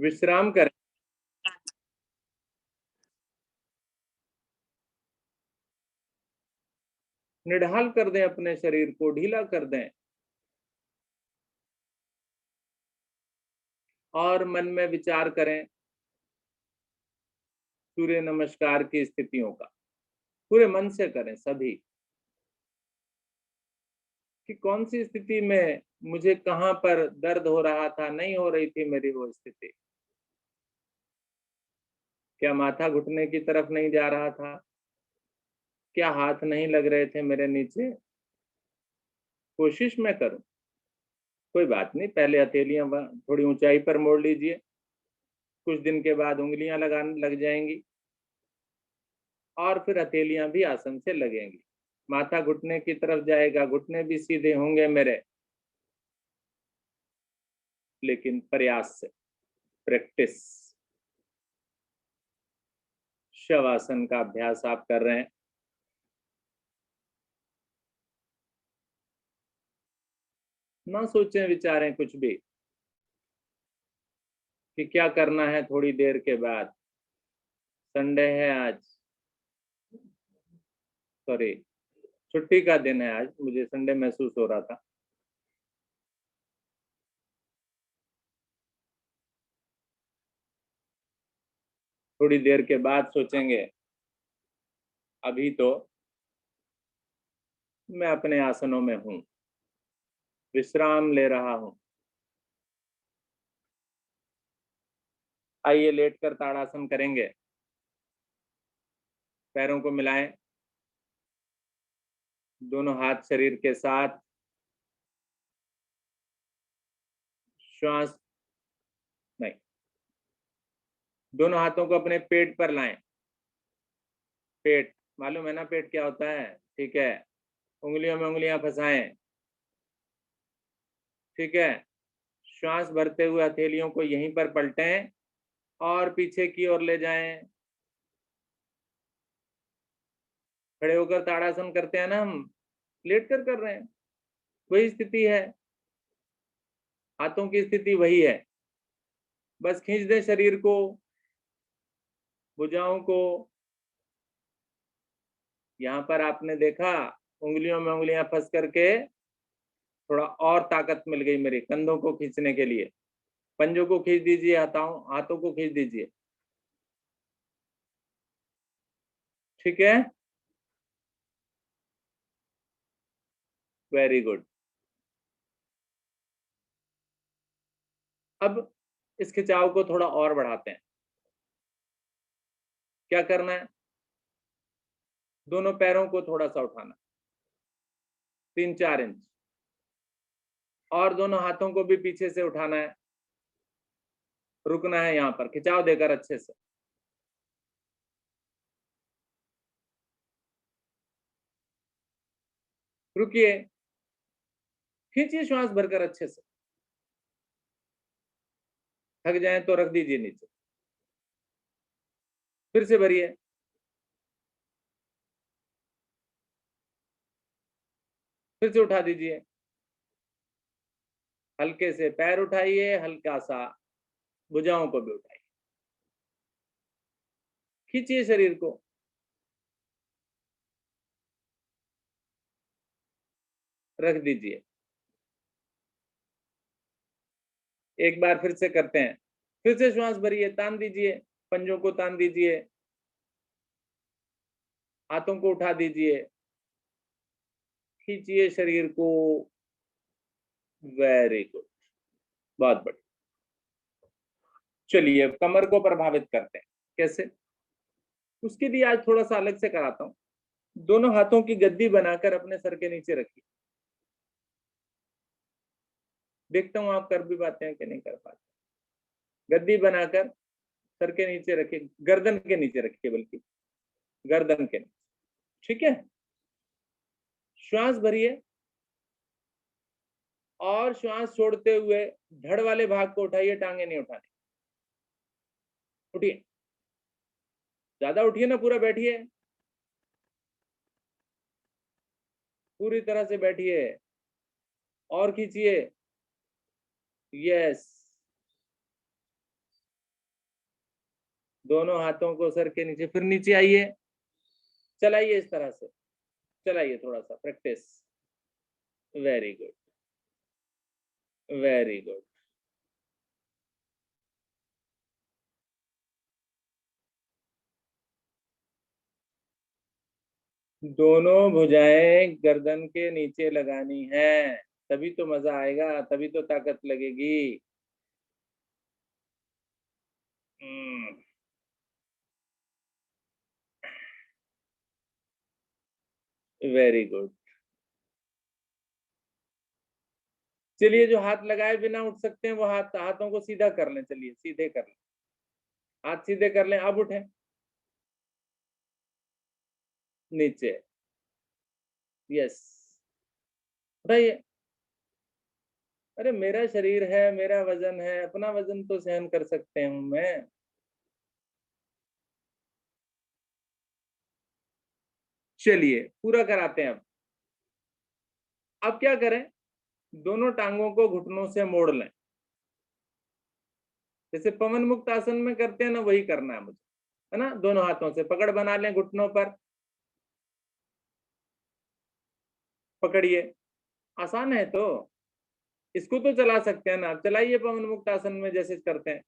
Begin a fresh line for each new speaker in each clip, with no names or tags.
विश्राम करें। निढाल कर दें, अपने शरीर को ढीला कर दें और मन में विचार करें सूर्य नमस्कार की स्थितियों का। पूरे मन से करें सभी, कि कौन सी स्थिति में मुझे कहाँ पर दर्द हो रहा था, नहीं हो रही थी मेरी वो स्थिति। क्या माथा घुटने की तरफ नहीं जा रहा था? क्या हाथ नहीं लग रहे थे मेरे नीचे? कोशिश मैं करूं। कोई बात नहीं, पहले हथेलियां थोड़ी ऊंचाई पर मोड़ लीजिए, कुछ दिन के बाद उंगलियां लगाने लग जाएंगी और फिर हथेलियां भी आसन से लगेंगी। माथा घुटने की तरफ जाएगा, घुटने भी सीधे होंगे मेरे, लेकिन प्रयास से, प्रैक्टिस। शवासन का अभ्यास आप कर रहे हैं। ना सोचें विचारें कुछ भी कि क्या करना है थोड़ी देर के बाद। संडे है आज, सॉरी, छुट्टी का दिन है आज, मुझे संडे महसूस हो रहा था। थोड़ी देर के बाद सोचेंगे। अभी तो मैं अपने आसनों में हूं, विश्राम ले रहा हूं। आइए लेटकर ताड़ासन करेंगे। पैरों को मिलाएं, दोनों हाथ शरीर के साथ। श्वास नहीं, दोनों हाथों को अपने पेट पर लाएं। पेट मालूम है ना, पेट क्या होता है? ठीक है, उंगलियों में उंगलियां फंसाएं। ठीक है, श्वास भरते हुए हथेलियों को यहीं पर पलटें और पीछे की ओर ले जाएं। खड़े होकर ताड़ासन करते हैं ना हम, लेट कर रहे हैं, वही स्थिति है। हाथों की स्थिति वही है। बस खींच दें शरीर को, भुजाओं को। यहाँ पर आपने देखा, उंगलियों में उंगलियां फंस करके थोड़ा और ताकत मिल गई मेरे कंधों को खींचने के लिए। पंजों को खींच दीजिए, हाथों को खींच दीजिए। ठीक है, वेरी गुड। अब इस खिंचाव को थोड़ा और बढ़ाते हैं। क्या करना है? दोनों पैरों को थोड़ा सा उठाना, 3-4 इंच, और दोनों हाथों को भी पीछे से उठाना है। रुकना है यहाँ पर, खिंचाव देकर अच्छे से। रुकिए, खींचिए श्वास भरकर अच्छे से। थक जाए तो रख दीजिए नीचे, फिर से भरिए। फिर से उठा दीजिए, हल्के से पैर उठाइए, हल्का सा भुजाओं को भी उठाइए। खींचिए शरीर को। रख दीजिए। एक बार फिर से करते हैं। फिर से श्वास भरिए, तान दीजिए, पंजों को तान दीजिए, हाथों को उठा दीजिए, खींचिए शरीर को। वेरी गुड, बहुत बढ़िया। चलिए अब कमर को प्रभावित करते हैं। कैसे? उसके लिए आज थोड़ा सा अलग से कराता हूं। दोनों हाथों की गद्दी बनाकर अपने सर के नीचे रखिए। देखता हूं आप कर भी पाते हैं कि नहीं कर पाते। गद्दी बनाकर सर के नीचे रखिए, गर्दन के नीचे रखिए, बल्कि गर्दन के नीचे। ठीक है, श्वास भरिए और श्वास छोड़ते हुए धड़ वाले भाग को उठाइए, टांगे नहीं उठाने। उठिए, ज्यादा उठिए ना, पूरा बैठिए, पूरी तरह से बैठिए और खींचिए। यस, दोनों हाथों को सर के नीचे, फिर नीचे आइए, चलाइए इस तरह से, चलाइए थोड़ा सा, practice. Very good, very good. दोनों भुजाएं गर्दन के नीचे लगानी है, तभी तो मजा आएगा, तभी तो ताकत लगेगी। Very good. चलिए, जो हाथ लगाए बिना उठ सकते हैं वो हाथों को सीधा कर लें, चलिए सीधे कर लें, हाथ सीधे कर लें, अब उठें नीचे। यस, उठाइए। अरे मेरा शरीर है, मेरा वजन है, अपना वजन तो सहन कर सकते हूं मैं। चलिए पूरा कराते हैं। अब क्या करें, दोनों टांगों को घुटनों से मोड़ लें, जैसे पवन मुक्त आसन में करते हैं ना, वही करना है मुझे, है ना। दोनों हाथों से पकड़ बना लें घुटनों पर, पकड़िए। आसान है तो, इसको तो चला सकते हैं ना, चलाइए पवन मुक्त आसन में जैसे करते हैं।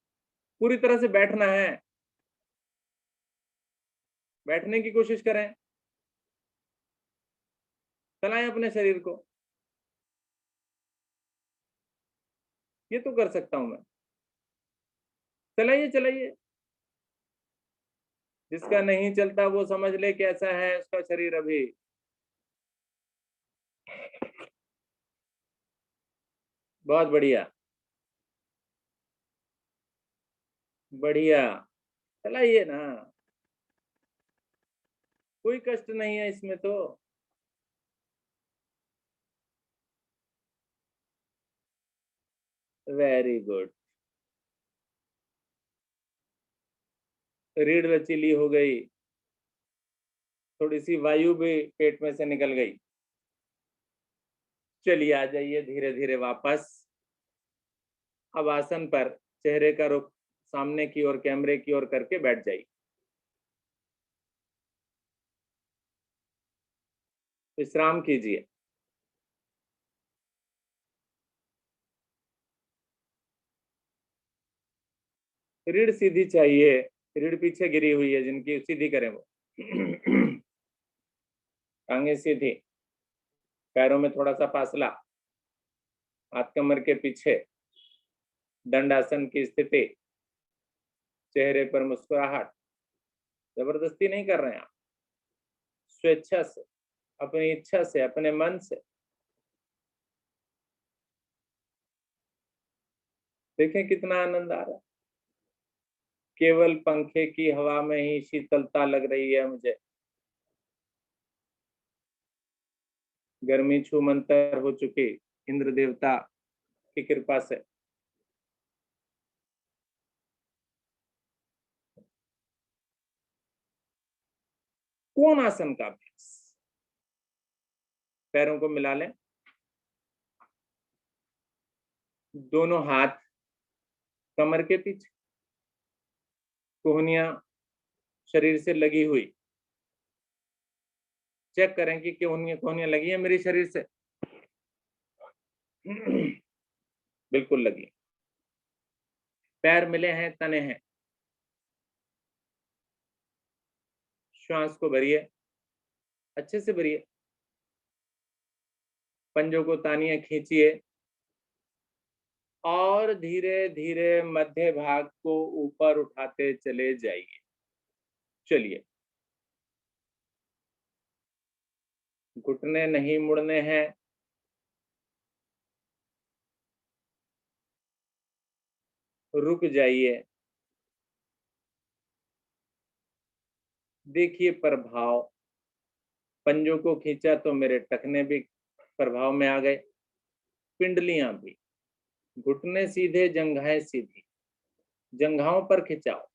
पूरी तरह से बैठना है, बैठने की कोशिश करें, चलाएं अपने शरीर को। ये तो कर सकता हूं मैं, चलाइए चलाइए। जिसका नहीं चलता वो समझ ले कैसा है उसका शरीर अभी। बहुत बढ़िया, बढ़िया, चलाइए ना, कोई कष्ट नहीं है इसमें तो। Very good. रीढ़ लचीली हो गई, थोड़ी सी वायु भी पेट में से निकल गई। चलिए आ जाइए धीरे धीरे वापस। अब आसन पर चेहरे का रुख सामने की ओर, कैमरे की ओर करके बैठ जाइए। विश्राम कीजिए। रीढ़ सीधी चाहिए, रीढ़ पीछे गिरी हुई है जिनकी, सीधी करें वो। टांगे सीधी, पैरों में थोड़ा सा फासला, हाथ कमर के पीछे, दंडासन की स्थिति, चेहरे पर मुस्कुराहट। जबरदस्ती नहीं कर रहे हैं आप, स्वेच्छा से, अपनी इच्छा से, अपने मन से। देखें कितना आनंद आ रहा है, केवल पंखे की हवा में ही शीतलता लग रही है मुझे। गर्मी छूमंतर हो चुकी इंद्र देवता की कृपा से। कौन आसन का अभ्यास, पैरों को मिला लें, दोनों हाथ कमर के पीछे, कोहनियां शरीर से लगी हुई। चेक करें कि कोहनियां लगी है मेरी शरीर से। बिल्कुल लगी। पैर मिले हैं, तने हैं। श्वास को भरिए, अच्छे से भरिए, पंजों को तानिए, खींचिए और धीरे धीरे मध्य भाग को ऊपर उठाते चले जाइए। चलिए, घुटने नहीं मुड़ने हैं, रुक जाइए। देखिए प्रभाव, पंजों को खींचा तो मेरे टखने भी प्रभाव में आ गए, पिंडलियां भी। घुटने सीधे, जंघाएं सीधी, जंघाओं पर खिंचाओ।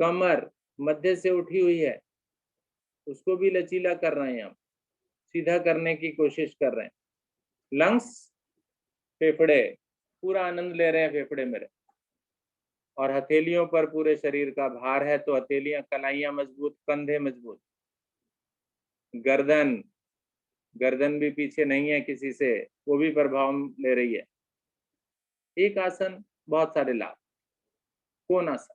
कमर मध्य से उठी हुई है, उसको भी लचीला कर रहे हैं हम, सीधा करने की कोशिश कर रहे हैं। लंग्स, फेफड़े, पूरा आनंद ले रहे हैं फेफड़े मेरे। और हथेलियों पर पूरे शरीर का भार है, तो हथेलियां, कलाइयां मजबूत, कंधे मजबूत, गर्दन, गर्दन भी पीछे नहीं है किसी से, वो भी प्रभाव ले रही है। एक आसन, बहुत सारे लाभ। कौन आसन?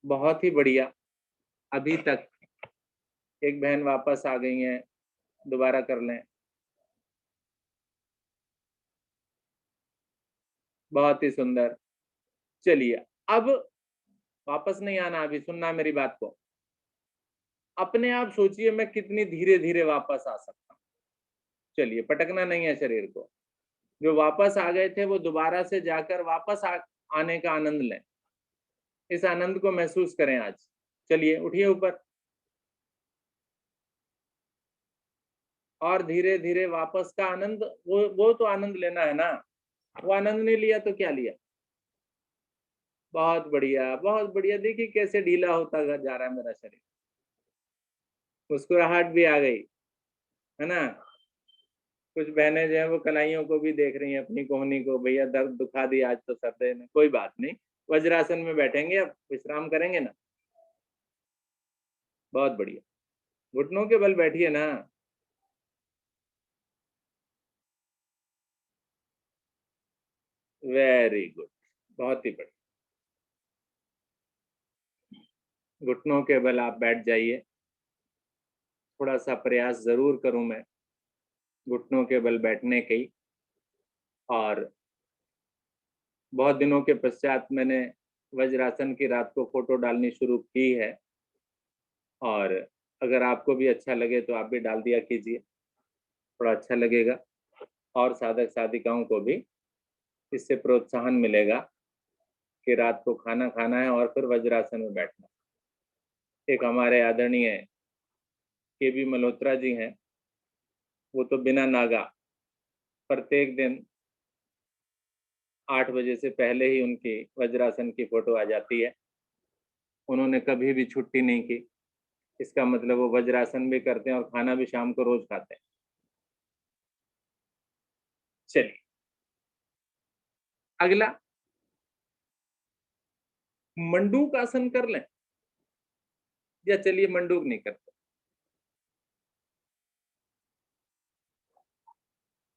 बहुत ही बढ़िया। अभी तक एक बहन वापस आ गई हैं, दोबारा कर लें। बहुत ही सुंदर। चलिए, अब वापस नहीं आना, अभी सुनना मेरी बात को। अपने आप सोचिए मैं कितनी धीरे धीरे वापस आ सकता हूँ। चलिए, पटकना नहीं है शरीर को। जो वापस आ गए थे वो दोबारा से जाकर वापस आने का आनंद लें। इस आनंद को महसूस करें आज। चलिए, उठिए ऊपर और धीरे धीरे वापस का आनंद, वो तो आनंद लेना है ना। वो आनंद नहीं लिया तो क्या लिया? बहुत बढ़िया, बहुत बढ़िया। देखिए कैसे ढीला होता जा रहा है मेरा शरीर। मुस्कुराहट भी आ गई, है ना। कुछ बहनें जो है वो कलाइयों को भी देख रही हैं, अपनी कोहनी को, भैया दर्द दुखा दी आज तो सर ने। कोई बात नहीं, वज्रासन में बैठेंगे, अब विश्राम करेंगे ना। बहुत बढ़िया। घुटनों के बल बैठिए ना। वेरी गुड, बहुत ही बढ़िया। घुटनों के बल आप बैठ जाइए। थोड़ा सा प्रयास जरूर करूं मैं घुटनों के बल बैठने की। और बहुत दिनों के पश्चात मैंने वज्रासन की रात को फोटो डालनी शुरू की है, और अगर आपको भी अच्छा लगे तो आप भी डाल दिया कीजिए, थोड़ा अच्छा लगेगा। और साधक साधिकाओं को भी इससे प्रोत्साहन मिलेगा कि रात को खाना खाना है और फिर वज्रासन में बैठना। एक हमारे आदरणीय के मल्होत्रा जी हैं, वो तो बिना नागा प्रत्येक दिन 8 बजे से पहले ही उनकी वज्रासन की फोटो आ जाती है। उन्होंने कभी भी छुट्टी नहीं की। इसका मतलब वो वज्रासन भी करते हैं और खाना भी शाम को रोज खाते हैं। चलिए, अगला मंडूक आसन कर लें, या चलिए मंडूक नहीं करते।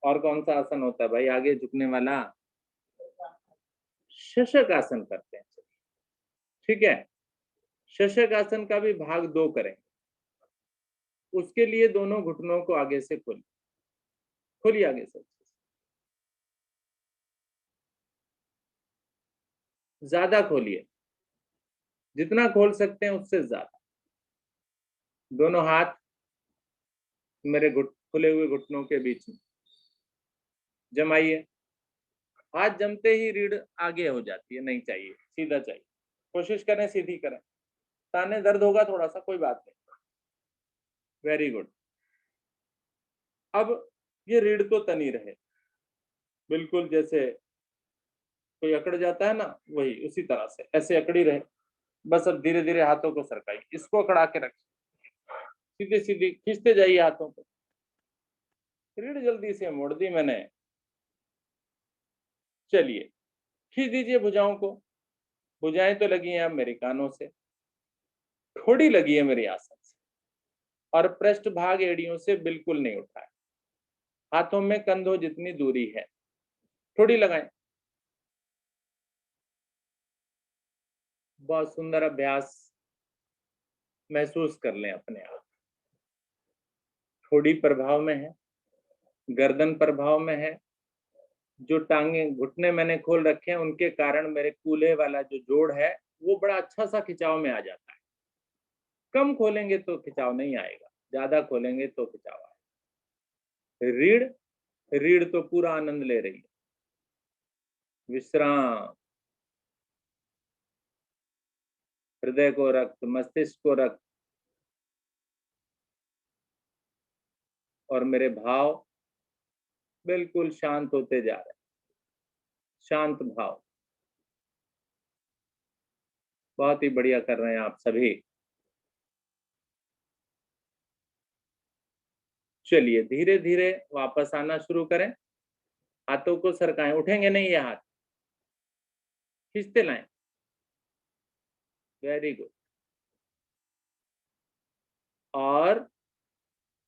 और कौन सा आसन होता है भाई आगे झुकने वाला? शशक आसन करते हैं। ठीक है, शशक आसन का भी भाग 2 करें। उसके लिए दोनों घुटनों को आगे से खोलिए, खोलिए आगे से, ज्यादा खोलिए, जितना खोल सकते हैं उससे ज्यादा। दोनों हाथ मेरे खुले हुए घुटनों के बीच में जमाइए। हाथ जमते ही रीढ़ आगे हो जाती है, नहीं चाहिए, सीधा चाहिए। कोशिश करें सीधी करें। ताने दर्द होगा थोड़ा सा, कोई बात नहीं। Very good. अब ये रीढ़ तो तनी रहे, बिल्कुल जैसे कोई अकड़ जाता है ना, वही उसी तरह से ऐसे अकड़ी रहे। बस अब धीरे धीरे हाथों को सरकाइए, इसको अकड़ा के रखिए, सीधे सीधे खींचते जाइए हाथों को। रीढ़ जल्दी से मोड़ दी मैंने। चलिए, खींच दीजिए भुजाओं को। भुजाएं तो लगी हैं अब मेरे कानों से, थोड़ी लगी है मेरी आसन से, और पृष्ठ भाग एड़ियों से बिल्कुल नहीं उठा है। हाथों में कंधों जितनी दूरी है, थोड़ी लगाएं। बहुत सुंदर अभ्यास, महसूस कर लें अपने आप। थोड़ी प्रभाव में है, गर्दन प्रभाव में है। जो टांगे घुटने मैंने खोल रखे हैं उनके कारण मेरे कूल्हे वाला जो जोड़ है वो बड़ा अच्छा सा खिंचाव में आ जाता है। कम खोलेंगे तो खिंचाव नहीं आएगा, ज्यादा खोलेंगे तो खिंचाव आएगा। रीढ़, रीढ़ तो पूरा आनंद ले रही है। विश्राम, हृदय को रक्त, मस्तिष्क को रक्त, और मेरे भाव बिल्कुल शांत होते जा रहे हैं। शांत भाव। बहुत ही बढ़िया कर रहे हैं आप सभी। चलिए, धीरे धीरे वापस आना शुरू करें। हाथों को सरकाएं, उठेंगे नहीं ये हाथ, खींचते लाएं। Very good. और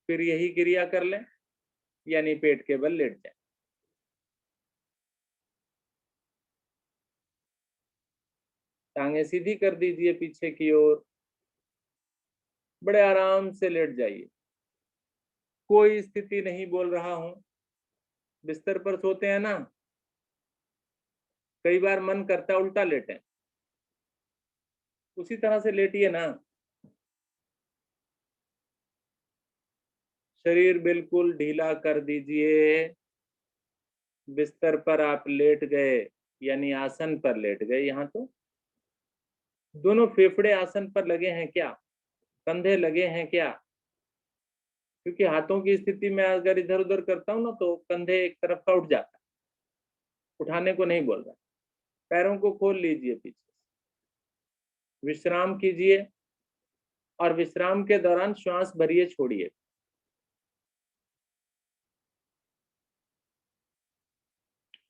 फिर यही क्रिया कर लें, यानी पेट के बल लेट जाए। टांगे सीधी कर दीजिए पीछे की ओर, बड़े आराम से लेट जाइए। कोई स्थिति नहीं बोल रहा हूं। बिस्तर पर सोते हैं ना, कई बार मन करता है उल्टा लेटें, उसी तरह से लेटिए ना। शरीर बिल्कुल ढीला कर दीजिए। बिस्तर पर आप लेट गए, यानी आसन पर लेट गए। यहाँ तो दोनों फेफड़े आसन पर लगे हैं क्या, कंधे लगे हैं क्या? क्योंकि हाथों की स्थिति में अगर इधर उधर करता हूं ना तो कंधे एक तरफ का उठ जाता है, उठाने को नहीं बोल रहा। पैरों को खोल लीजिए पीछे, विश्राम कीजिए और विश्राम के दौरान श्वास भरिए, छोड़िए।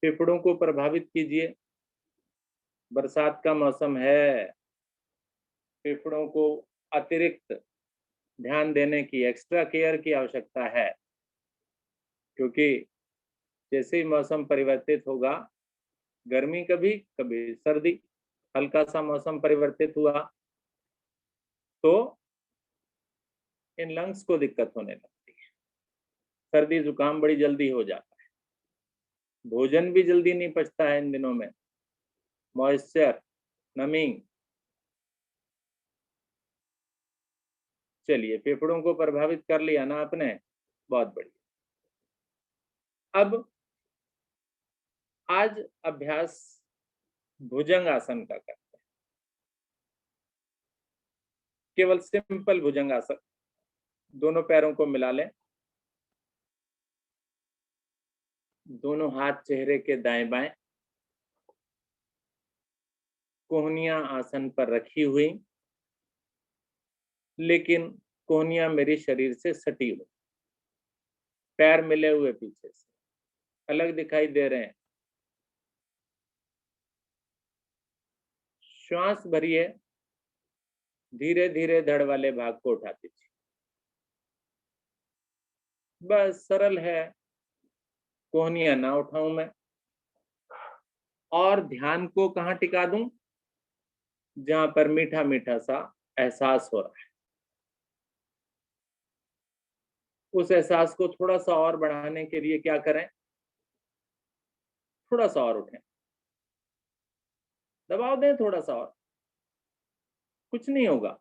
फेफड़ों को प्रभावित कीजिए। बरसात का मौसम है, फेफड़ों को अतिरिक्त ध्यान देने की, एक्स्ट्रा केयर की आवश्यकता है। क्योंकि जैसे ही मौसम परिवर्तित होगा, गर्मी कभी कभी सर्दी, हल्का सा मौसम परिवर्तित हुआ तो इन लंग्स को दिक्कत होने लगती है। सर्दी जुकाम बड़ी जल्दी हो जाता है, भोजन भी जल्दी नहीं पचता है इन दिनों में, मॉइस्चर, नमी। चलिए, फेफड़ों को प्रभावित कर लिया ना आपने, बहुत बढ़िया। अब आज अभ्यास भुजंग आसन का करते हैं, केवल सिंपल भुजंग आसन। दोनों पैरों को मिला लें, दोनों हाथ चेहरे के दाएं बाएं, कोहनियां आसन पर रखी हुई, लेकिन कोहनियां मेरी शरीर से सटी हुई, पैर मिले हुए पीछे से, अलग दिखाई दे रहे हैं। श्वास भरिए, धीरे धीरे धड़ वाले भाग को उठा दीजिए। बस सरल है, कोहनियां ना उठाऊं मैं, और ध्यान को कहां टिका दूं? जहां पर मीठा मीठा सा एहसास हो रहा है। उस एहसास को थोड़ा सा और बढ़ाने के लिए क्या करें? थोड़ा सा और उठें, दबाव दें थोड़ा सा और, कुछ नहीं होगा,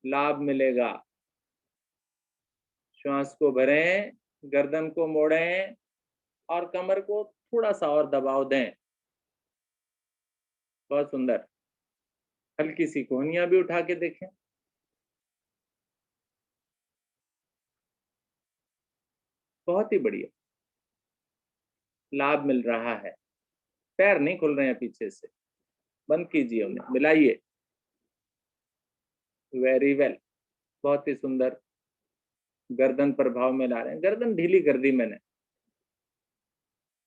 लाभ मिलेगा। श्वास को भरें, गर्दन को मोड़ें और कमर को थोड़ा सा और दबाव दें। बहुत सुंदर। हल्की सी कोहनियां भी उठा के देखें। बहुत ही बढ़िया, लाभ मिल रहा है। पैर नहीं खुल रहे हैं पीछे से, बंद कीजिए उन्हें, मिलाइए। वेरी वेल, बहुत ही सुंदर। गर्दन पर भाव में ला रहे हैं, गर्दन ढीली कर दी मैंने,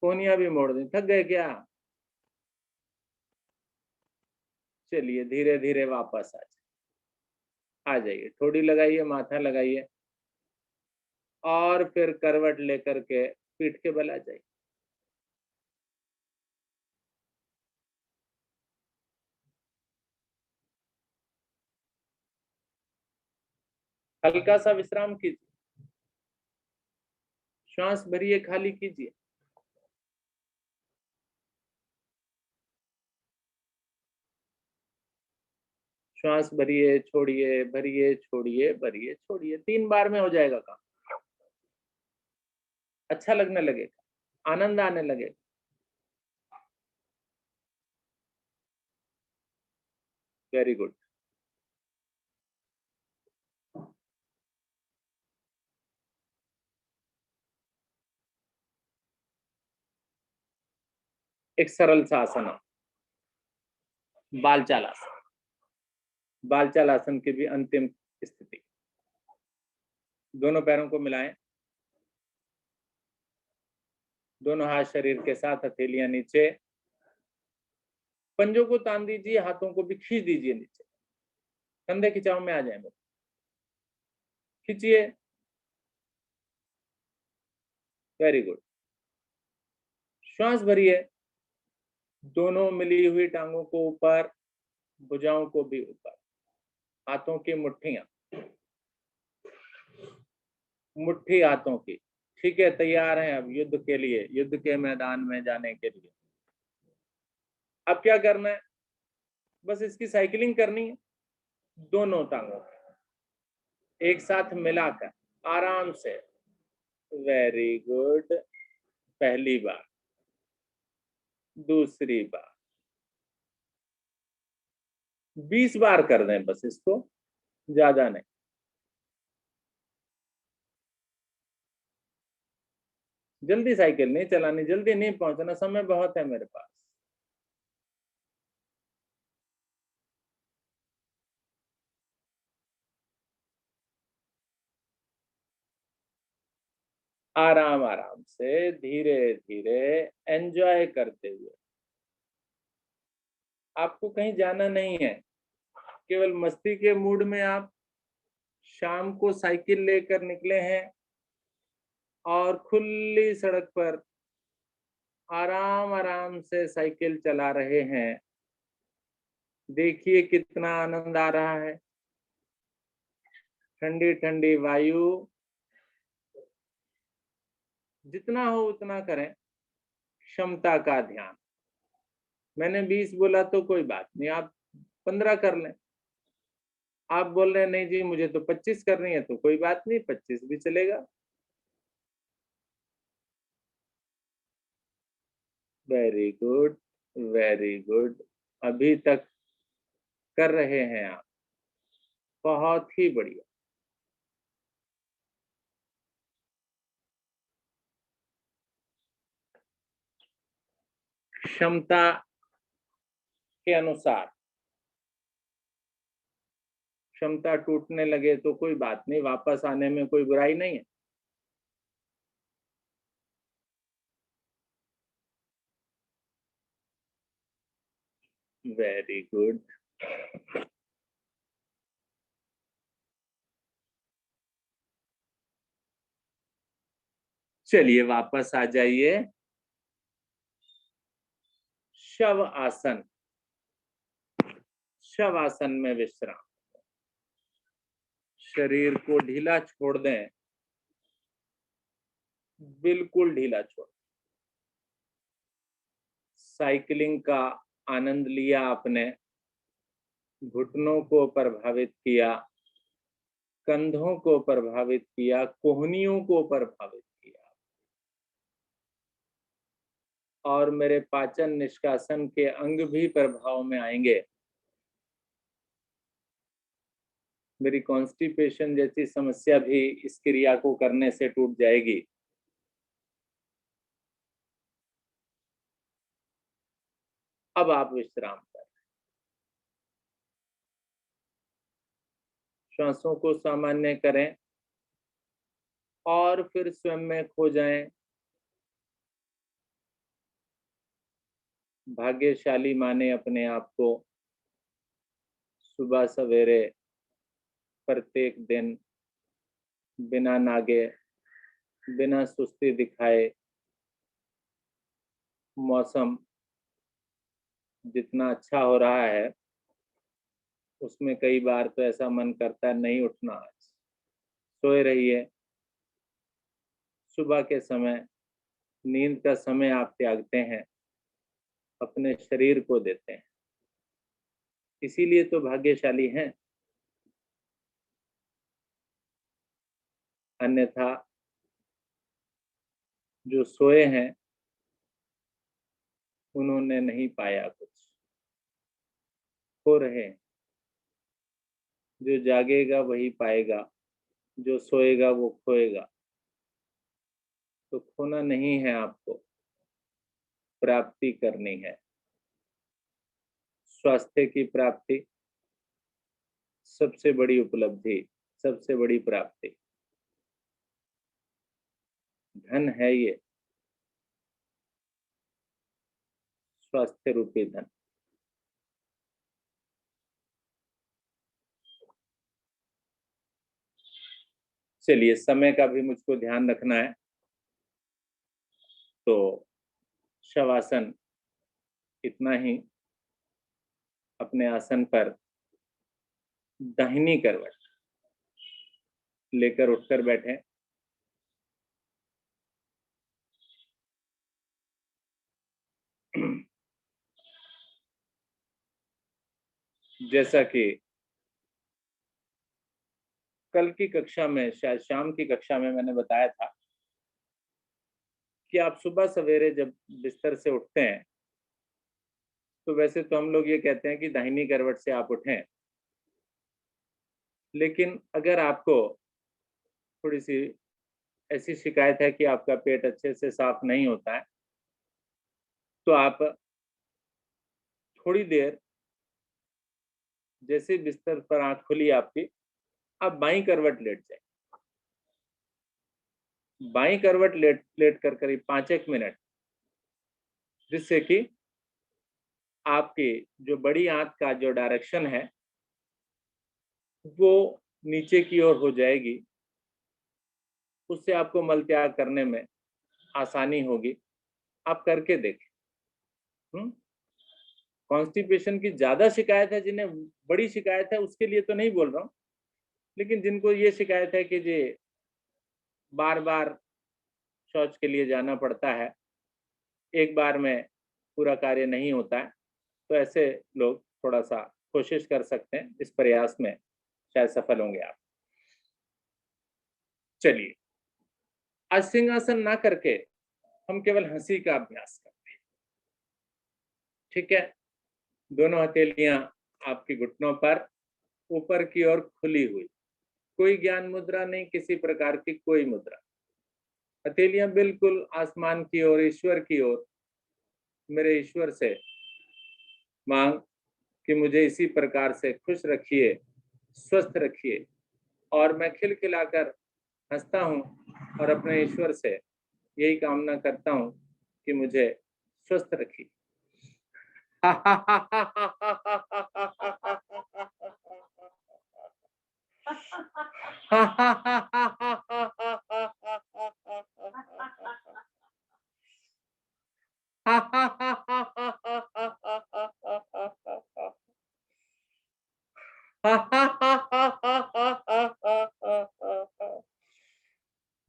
कोहनियां भी मोड़ दी। थक गए क्या? चलिए धीरे धीरे वापस आ जाइए, थोड़ी लगाइए, माथा लगाइए और फिर करवट लेकर के पीठ के बल आ जाइए। हल्का सा विश्राम कीजिए, श्वास भरिए, खाली कीजिए। श्वास भरिए, छोड़िए, भरिए, छोड़िए, भरिए, छोड़िए। 3 बार में हो जाएगा काम। अच्छा लगने लगेगा, आनंद आने लगेगा। Very good. एक सरल सा आसन, बाल चाल आसन। बाल चाल आसन की भी अंतिम स्थिति। दोनों पैरों को मिलाएं, दोनों हाथ शरीर के साथ, हथेलियां नीचे, पंजों को तान दीजिए, हाथों को भी खींच दीजिए नीचे, कंधे खिंचाव में आ जाए मेरे, खींचिए, वेरी गुड। श्वास भरिए, दोनों मिली हुई टांगों को ऊपर, भुजाओं को भी ऊपर, हाथों की मुट्ठियां, मुट्ठी हाथों की, ठीक है, तैयार हैं अब युद्ध के लिए, युद्ध के मैदान में जाने के लिए। अब क्या करना है, बस इसकी साइकिलिंग करनी है, दोनों टांगों एक साथ मिलाकर आराम से, वेरी गुड। पहली बार, दूसरी बार, 20 बार कर दें बस इसको, ज्यादा नहीं। जल्दी साइकिल नहीं चलानी, जल्दी नहीं पहुंचना, समय बहुत है मेरे पास। आराम आराम से, धीरे धीरे, एंजॉय करते हुए। आपको कहीं जाना नहीं है, केवल मस्ती के मूड में आप शाम को साइकिल लेकर निकले हैं और खुली सड़क पर आराम आराम से साइकिल चला रहे हैं। देखिए कितना आनंद आ रहा है, ठंडी ठंडी वायु, जितना हो उतना करें, क्षमता का ध्यान। मैंने 20 बोला तो कोई बात नहीं, आप 15 कर लें। आप बोल रहे हैं नहीं जी मुझे तो 25 करनी है, तो कोई बात नहीं, 25 भी चलेगा। Very good, very good. अभी तक कर रहे हैं आप, बहुत ही बढ़िया। क्षमता के अनुसार, क्षमता टूटने लगे तो कोई बात नहीं, वापस आने में कोई बुराई नहीं है। Very good. चलिए वापस आ जाइए। शव आसन, शव आसन में विश्राम, शरीर को ढीला छोड़ दें, बिल्कुल ढीला छोड़। साइकिलिंग का आनंद लिया आपने, घुटनों को प्रभावित किया, कंधों को प्रभावित किया, कोहनियों को प्रभावित किया, और मेरे पाचन निष्कासन के अंग भी प्रभाव में आएंगे। मेरी कॉन्स्टिपेशन जैसी समस्या भी इस क्रिया को करने से टूट जाएगी। अब आप विश्राम करें, श्वासों को सामान्य करें और फिर स्वयं में खो जाएं। भाग्यशाली माने अपने आप को, सुबह सवेरे प्रत्येक दिन बिना नागे, बिना सुस्ती दिखाए, मौसम जितना अच्छा हो रहा है उसमें कई बार तो ऐसा मन करता है नहीं उठना आज, सोए रहिए। सुबह के समय, नींद का समय आप त्यागते हैं, अपने शरीर को देते हैं, इसीलिए तो भाग्यशाली हैं। अन्यथा जो सोए हैं उन्होंने नहीं पाया कुछ, खो रहे हैं। जो जागेगा वही पाएगा, जो सोएगा वो खोएगा। तो खोना नहीं है आपको, प्राप्ति करनी है। स्वास्थ्य की प्राप्ति सबसे बड़ी उपलब्धि, सबसे बड़ी प्राप्ति, धन है ये। स्वास्थ्य रूपी धन। चलिए, समय का भी मुझको ध्यान रखना है, तो शवासन इतना ही। अपने आसन पर दाहिनी करवट लेकर उठकर बैठें। जैसा कि कल की कक्षा में, शायद शाम की कक्षा में मैंने बताया था कि आप सुबह सवेरे जब बिस्तर से उठते हैं, तो वैसे तो हम लोग ये कहते हैं कि दाहिनी करवट से आप उठें, लेकिन अगर आपको थोड़ी सी ऐसी शिकायत है कि आपका पेट अच्छे से साफ नहीं होता है, तो आप थोड़ी देर, जैसे बिस्तर पर आंख खुली आपकी, आप बाईं करवट लेट जाए। बाईं करवट लेट कर करीब 5-1 मिनट, जिससे कि आपकी जो बड़ी आंत का जो डायरेक्शन है वो नीचे की ओर हो जाएगी। उससे आपको मल त्याग करने में आसानी होगी। आप करके देखें। कॉन्स्टिपेशन की ज्यादा शिकायत है, जिन्हें बड़ी शिकायत है, उसके लिए तो नहीं बोल रहा हूँ, लेकिन जिनको ये शिकायत है कि जी बार बार शौच के लिए जाना पड़ता है, एक बार में पूरा कार्य नहीं होता है, तो ऐसे लोग थोड़ा सा कोशिश कर सकते हैं। इस प्रयास में शायद सफल होंगे आप। चलिए, आज सिंहासन ना करके हम केवल हंसी का अभ्यास करते हैं। ठीक है? दोनों हथेलियां आपके घुटनों पर ऊपर की ओर खुली हुई, कोई ज्ञान मुद्रा नहीं, किसी प्रकार की कोई मुद्रा। हथेलियां बिल्कुल आसमान की ओर, ईश्वर की ओर। मेरे ईश्वर से मांग कि मुझे इसी प्रकार से खुश रखिए, स्वस्थ रखिए, और मैं खिलखिलाकर हंसता हूँ और अपने ईश्वर से यही कामना करता हूँ कि मुझे स्वस्थ रखिए।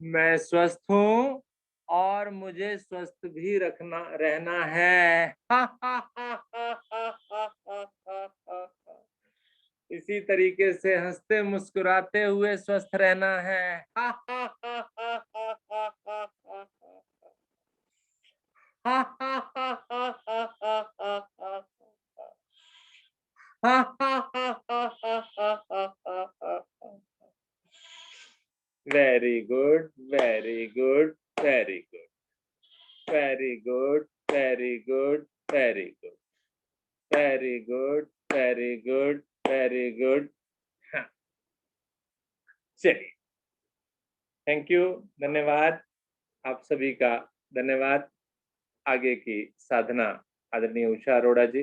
मैं स्वस्थ हूँ और मुझे स्वस्थ भी रहना है। इसी तरीके से हंसते मुस्कुराते हुए स्वस्थ रहना है। Very good, very good, very good, very good, very good, very good, very good, very good, very good. हाँ, चलिए, थैंक यू, धन्यवाद। आप सभी का धन्यवाद। आगे की साधना आदरणीय उषा अरोड़ा जी।